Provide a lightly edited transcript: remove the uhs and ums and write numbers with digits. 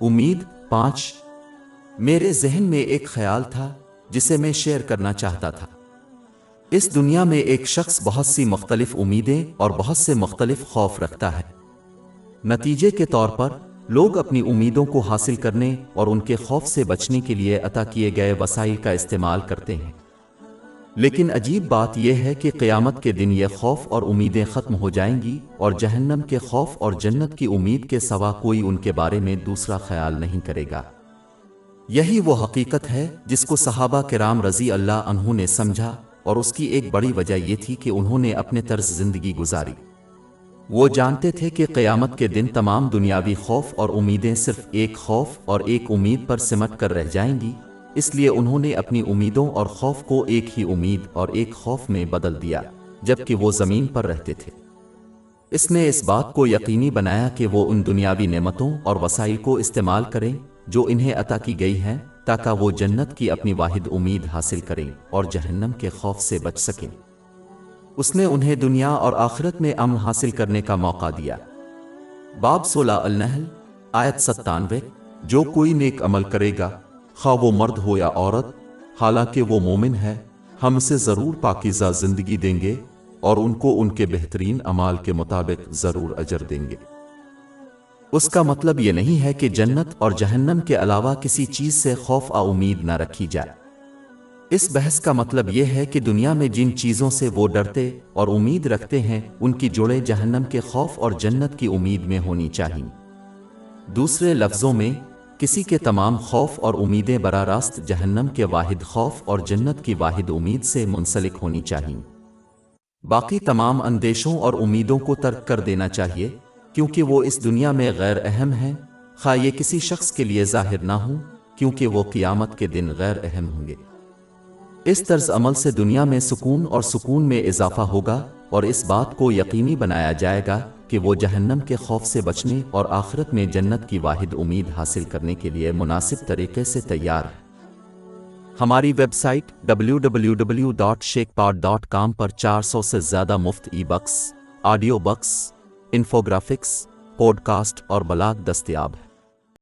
امید 5 میرے ذہن میں ایک خیال تھا جسے میں شیئر کرنا چاہتا تھا۔ اس دنیا میں ایک شخص بہت سی مختلف امیدیں اور بہت سے مختلف خوف رکھتا ہے۔ نتیجے کے طور پر لوگ اپنی امیدوں کو حاصل کرنے اور ان کے خوف سے بچنے کے لیے عطا کیے گئے وسائل کا استعمال کرتے ہیں۔ لیکن عجیب بات یہ ہے کہ قیامت کے دن یہ خوف اور امیدیں ختم ہو جائیں گی اور جہنم کے خوف اور جنت کی امید کے سوا کوئی ان کے بارے میں دوسرا خیال نہیں کرے گا۔ یہی وہ حقیقت ہے جس کو صحابہ کرام رضی اللہ عنہ نے سمجھا، اور اس کی ایک بڑی وجہ یہ تھی کہ انہوں نے اپنے طرز زندگی گزاری۔ وہ جانتے تھے کہ قیامت کے دن تمام دنیاوی خوف اور امیدیں صرف ایک خوف اور ایک امید پر سمٹ کر رہ جائیں گی، اس لیے انہوں نے اپنی امیدوں اور خوف کو ایک ہی امید اور ایک خوف میں بدل دیا جبکہ وہ زمین پر رہتے تھے۔ اس نے اس بات کو یقینی بنایا کہ وہ ان دنیاوی نعمتوں اور وسائل کو استعمال کریں جو انہیں عطا کی گئی ہیں تاکہ وہ جنت کی اپنی واحد امید حاصل کریں اور جہنم کے خوف سے بچ سکیں۔ اس نے انہیں دنیا اور آخرت میں امن حاصل کرنے کا موقع دیا۔ باب 16 النحل آیت 97 جو کوئی نیک عمل کرے گا خواہ وہ مرد ہو یا عورت، حالانکہ وہ مومن ہے، ہم اسے ضرور پاکیزہ زندگی دیں گے اور ان کو ان کے بہترین اعمال کے مطابق ضرور اجر دیں گے۔ اس کا مطلب یہ نہیں ہے کہ جنت اور جہنم کے علاوہ کسی چیز سے خوف امید نہ رکھی جائے۔ اس بحث کا مطلب یہ ہے کہ دنیا میں جن چیزوں سے وہ ڈرتے اور امید رکھتے ہیں ان کی جڑیں جہنم کے خوف اور جنت کی امید میں ہونی چاہئیں۔ دوسرے لفظوں میں کسی کے تمام خوف اور امیدیں براہ راست جہنم کے واحد خوف اور جنت کی واحد امید سے منسلک ہونی چاہئیں۔ باقی تمام اندیشوں اور امیدوں کو ترک کر دینا چاہیے کیونکہ وہ اس دنیا میں غیر اہم ہیں، خواہ یہ کسی شخص کے لیے ظاہر نہ ہوں کیونکہ وہ قیامت کے دن غیر اہم ہوں گے۔ اس طرز عمل سے دنیا میں سکون میں اضافہ ہوگا اور اس بات کو یقینی بنایا جائے گا کہ وہ جہنم کے خوف سے بچنے اور آخرت میں جنت کی واحد امید حاصل کرنے کے لیے مناسب طریقے سے تیار ہے۔ ہماری ویب سائٹ www.shekpod.com پر 400 سے زیادہ مفت e books, audio books, infographics, podcast اور بلاگ دستیاب ہے۔